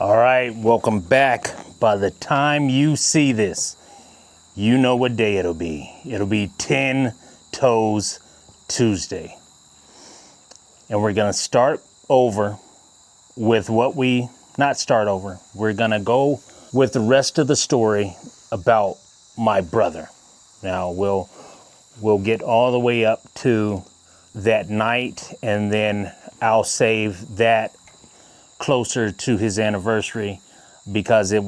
All right, welcome back. By the time you see this, you know what day it'll be. It'll be 10 Toes Tuesday. And we're going to start over with we're going to go with the rest of the story about my brother. Now, we'll get all the way up to that night, and then I'll save that closer to his anniversary because I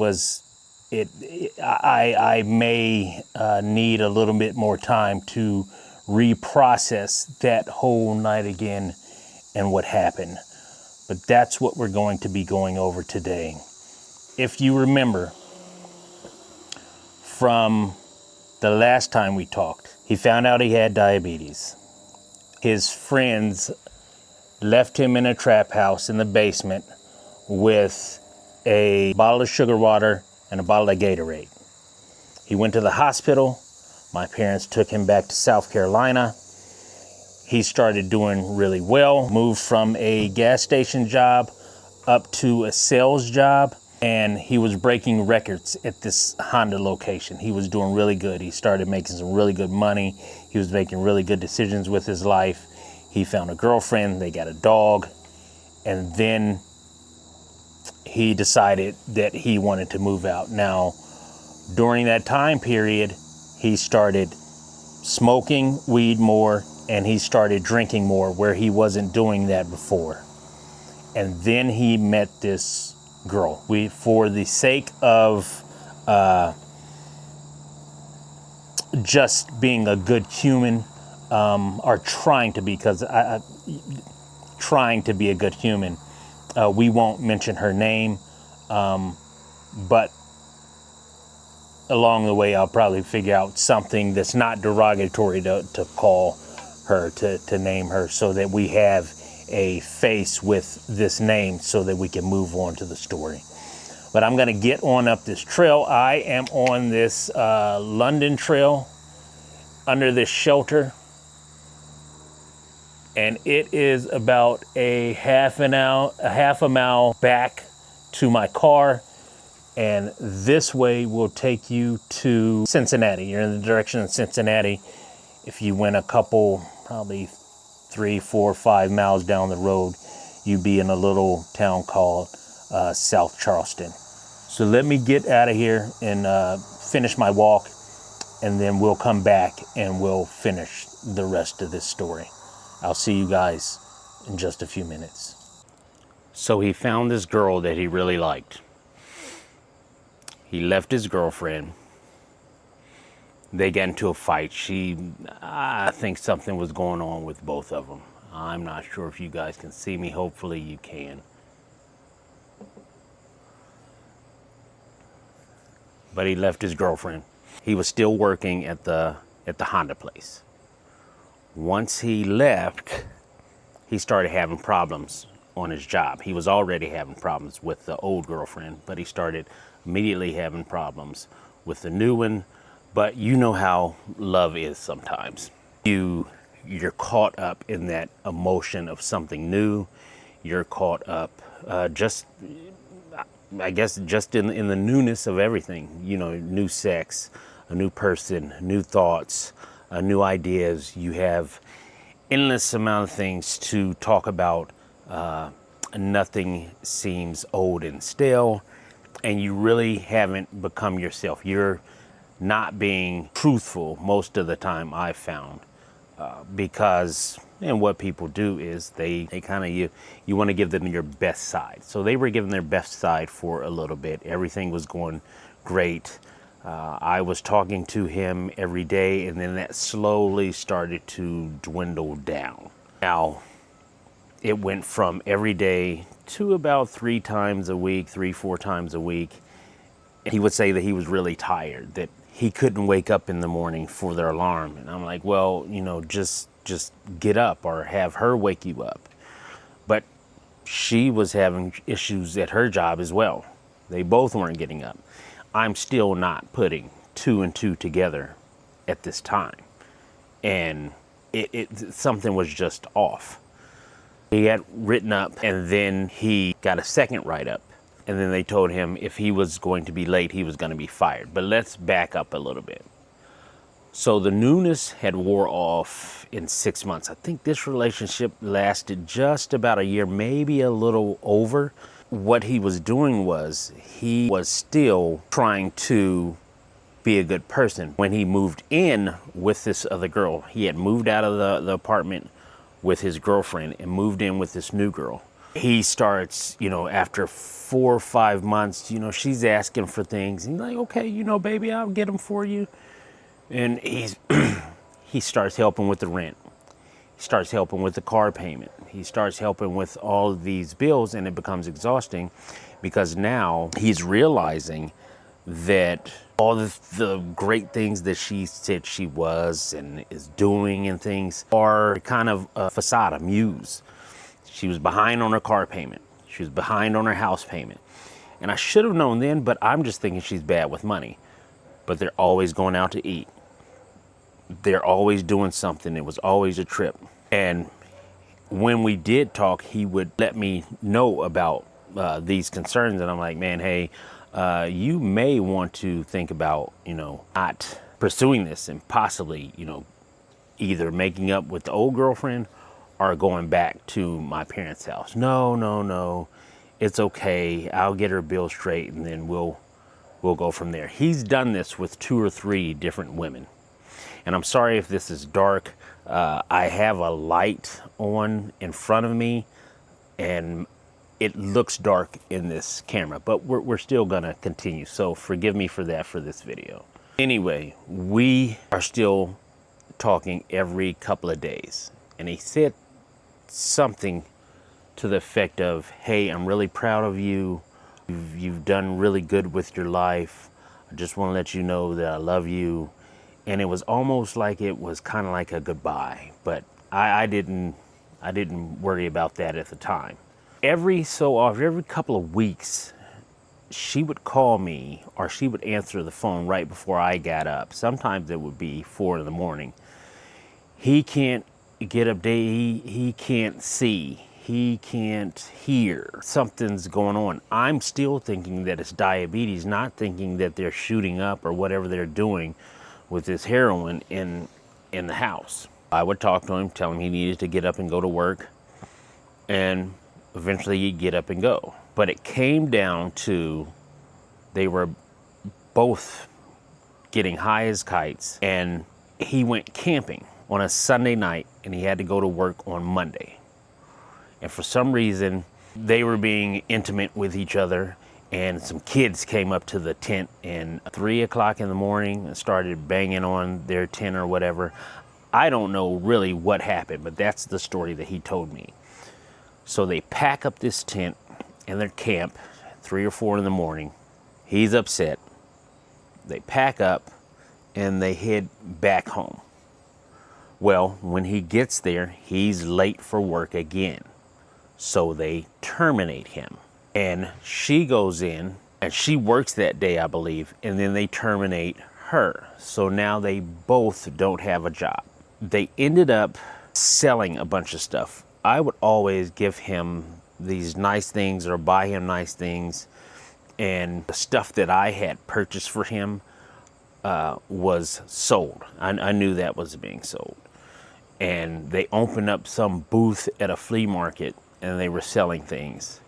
may need a little bit more time to reprocess that whole night again and what happened. But that's what we're going to be going over today. If you remember from the last time we talked, he found out he had diabetes. His friends left him in a trap house in the basement with a bottle of sugar water and a bottle of Gatorade. He went to the hospital. My parents took him back to South Carolina. He started doing really well, moved from a gas station job up to a sales job, and he was breaking records at this Honda location. He was doing really good. He started making some really good money. He was making really good decisions with his life. He found a girlfriend, they got a dog, and then he decided that he wanted to move out. Now, during that time period, he started smoking weed more and he started drinking more, where he wasn't doing that before. And then he met this girl. For the sake of just being a good human, or trying to be, trying to be a good human, we won't mention her name, but along the way I'll probably figure out something that's not derogatory to call her, to name her, so that we have a face with this name so that we can move on to the story. But I'm going to get on up this trail. I am on this London trail under this shelter, and it is about a half a mile back to my car, and this way will take you to Cincinnati. You're in the direction of Cincinnati. If you went a couple, probably 3, 4, 5 miles down the road, you'd be in a little town called South Charleston. So let me get out of here and finish my walk, and then we'll come back and we'll finish the rest of this story. I'll see you guys in just a few minutes. So he found this girl that he really liked. He left his girlfriend. They got into a fight. I think something was going on with both of them. I'm not sure if you guys can see me. Hopefully you can. But he left his girlfriend. He was still working at the Honda place. Once he left, he started having problems on his job. He was already having problems with the old girlfriend, but he started immediately having problems with the new one. But you know how love is sometimes. You're caught up in that emotion of something new. You're caught up just in the newness of everything. You know, new sex, a new person, new thoughts, new ideas. You have endless amount of things to talk about. Nothing seems old and stale, and you really haven't become yourself. You're not being truthful most of the time, I've found, because, and what people do is they kind of, you want to give them your best side. So they were giving their best side for a little bit. Everything was going great. I was talking to him every day, and then that slowly started to dwindle down. Now, it went from every day to about 3 times a week, 3, 4 times a week. He would say that he was really tired, that he couldn't wake up in the morning for their alarm. And I'm like, well, you know, just get up or have her wake you up. But she was having issues at her job as well. They both weren't getting up. I'm still not putting 2 and 2 together at this time. And something was just off. He had written up, and then he got a second write-up. and then they told him if he was going to be late, he was going to be fired. But let's back up a little bit. So the newness had wore off in 6 months. I think this relationship lasted just about a year, maybe a little over. What he was doing was he was still trying to be a good person. When he moved in with this other girl, he had moved out of the apartment with his girlfriend and moved in with this new girl. He starts, after 4 or 5 months, she's asking for things. And he's like, okay, baby, I'll get them for you. And he starts helping with the rent. He starts helping with the car payment. He starts helping with all of these bills, and it becomes exhausting because now he's realizing that all the great things that she said she was and is doing and things are kind of a facade, a muse. She was behind on her car payment. She was behind on her house payment. And I should have known then, but I'm just thinking she's bad with money. But they're always going out to eat. They're always doing something. It was always a trip. And when we did talk, he would let me know about these concerns. And I'm like, man, hey, you may want to think about, not pursuing this and possibly, either making up with the old girlfriend or going back to my parents' house. No. It's okay. I'll get her bill straight and then we'll go from there. He's done this with 2 or 3 different women. And I'm sorry if this is dark. I have a light on in front of me and it looks dark in this camera, but we're still gonna continue. So forgive me for that for this video. Anyway, we are still talking every couple of days. And he said something to the effect of, hey, I'm really proud of you. You've done really good with your life. I just want to let you know that I love you. And it was almost like it was kind of like a goodbye, but I didn't worry about that at the time. Every so often, every couple of weeks, she would call me or she would answer the phone right before I got up. Sometimes it would be 4 in the morning. He can't get up, he can't see, he can't hear. Something's going on. I'm still thinking that it's diabetes, not thinking that they're shooting up or whatever they're doing with this heroin in the house. I would talk to him, tell him he needed to get up and go to work, and eventually he'd get up and go. But it came down to they were both getting high as kites, and he went camping on a Sunday night and he had to go to work on Monday. And for some reason, they were being intimate with each other, and some kids came up to the tent and 3 o'clock in the morning and started banging on their tent or whatever. I don't know really what happened, but that's the story that he told me. So they pack up this tent and their camp 3 or 4 in the morning. He's upset. They pack up and they head back home. Well, when he gets there, he's late for work again. So they terminate him. And she goes in and she works that day, I believe, and then they terminate her. So now they both don't have a job. They ended up selling a bunch of stuff. I would always give him these nice things or buy him nice things. And the stuff that I had purchased for him was sold. I knew that was being sold. And they opened up some booth at a flea market and they were selling things.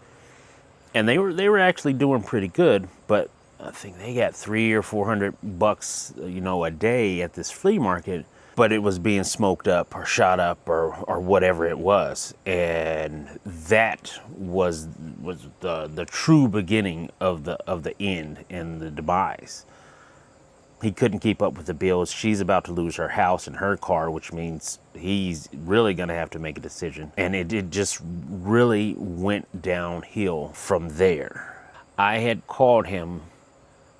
And they were actually doing pretty good, but I think they got $300 or $400, a day at this flea market. But it was being smoked up or shot up or whatever it was, and that was the true beginning of the end and the demise. He couldn't keep up with the bills. She's about to lose her house and her car, which means he's really going to have to make a decision. And it just really went downhill from there. I had called him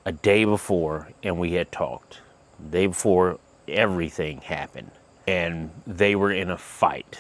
a day before and we had talked. The day before everything happened. And they were in a fight.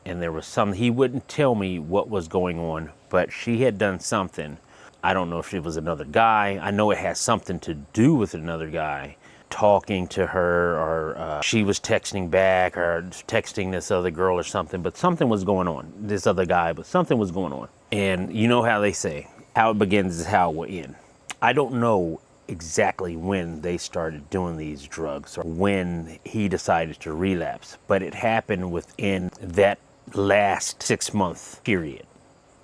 And there was some, he wouldn't tell me what was going on, but she had done something. I don't know if it was another guy. I know it has something to do with another guy talking to her, or she was texting back or texting this other girl or something, but something was going on. This other guy, but something was going on. And you know how they say, How it begins is how it will end. I don't know exactly when they started doing these drugs or when he decided to relapse, but it happened within that last 6-month period.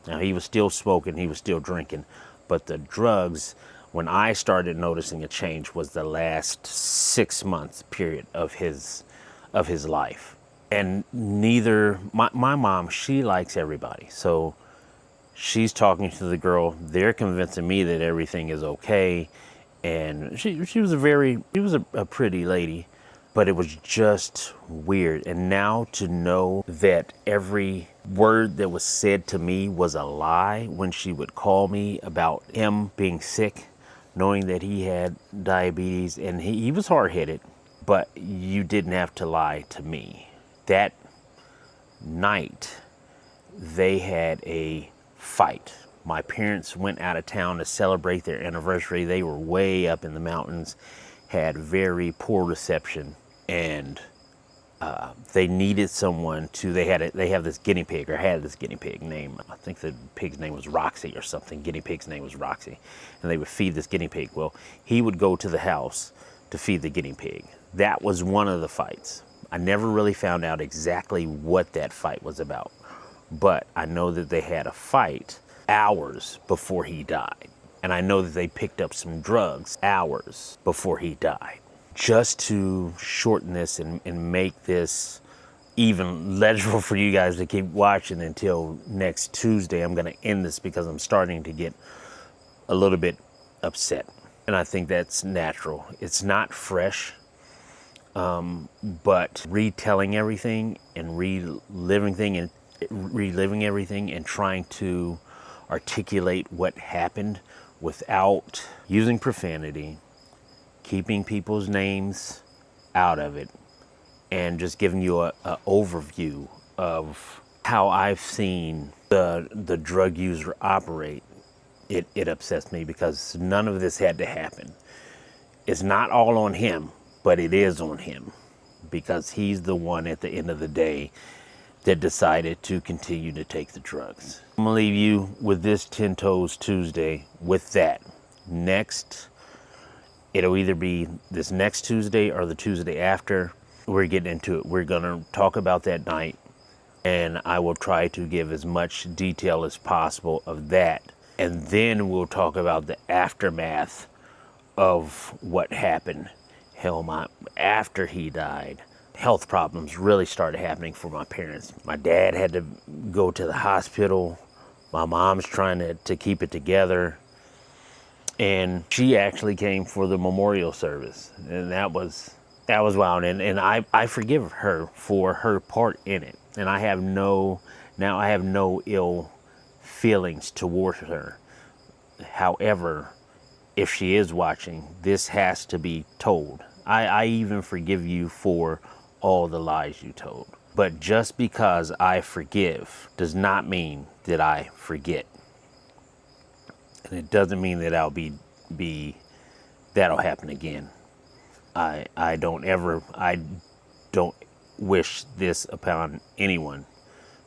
Now, he was still smoking, he was still drinking, but the drugs, when I started noticing a change, was the last 6 months period of his life. And neither my mom, she likes everybody, so she's talking to the girl. They're convincing me that everything is okay, and she was a pretty lady, but it was just weird. And now to know that every word that was said to me was a lie when she would call me about him being sick, knowing that he had diabetes, and he was hard-headed, but you didn't have to lie to me. That night, they had a fight. My parents went out of town to celebrate their anniversary. They were way up in the mountains, had very poor reception, and they needed someone to. They have this guinea pig, or had this guinea pig name. I think the pig's name was Roxy or something. Guinea pig's name was Roxy, and they would feed this guinea pig. Well, he would go to the house to feed the guinea pig. That was one of the fights. I never really found out exactly what that fight was about, but I know that they had a fight hours before he died. And I know that they picked up some drugs hours before he died. Just to shorten this and make this even legible for you guys to keep watching until next Tuesday, I'm going to end this because I'm starting to get a little bit upset. And I think that's natural. It's not fresh, but retelling everything and reliving everything and trying to articulate what happened without using profanity, keeping people's names out of it, and just giving you a overview of how I've seen the drug user operate. It upsets me because none of this had to happen. It's not all on him, but it is on him because he's the one at the end of the day that decided to continue to take the drugs. I'm gonna leave you with this 10 Toes Tuesday with that. Next, it'll either be this next Tuesday or the Tuesday after. We're getting into it. We're gonna talk about that night, and I will try to give as much detail as possible of that. And then we'll talk about the aftermath of what happened. Hell, after he died, health problems really started happening for my parents. My dad had to go to the hospital. My mom's trying to keep it together. And she actually came for the memorial service. And that was wild. And I forgive her for her part in it. And I have no ill feelings towards her. However, if she is watching, this has to be told. I even forgive you for all the lies you told. But just because I forgive does not mean that I forget. And it doesn't mean that that'll happen again. I don't wish this upon anyone,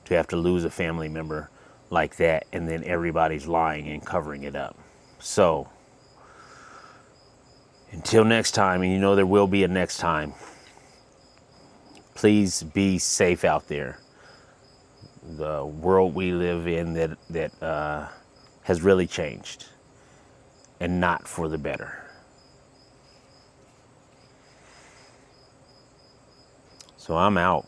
to have to lose a family member like that and then everybody's lying and covering it up. So until next time, and you know there will be a next time, please be safe out there. The world we live in that has really changed, and not for the better. So I'm out.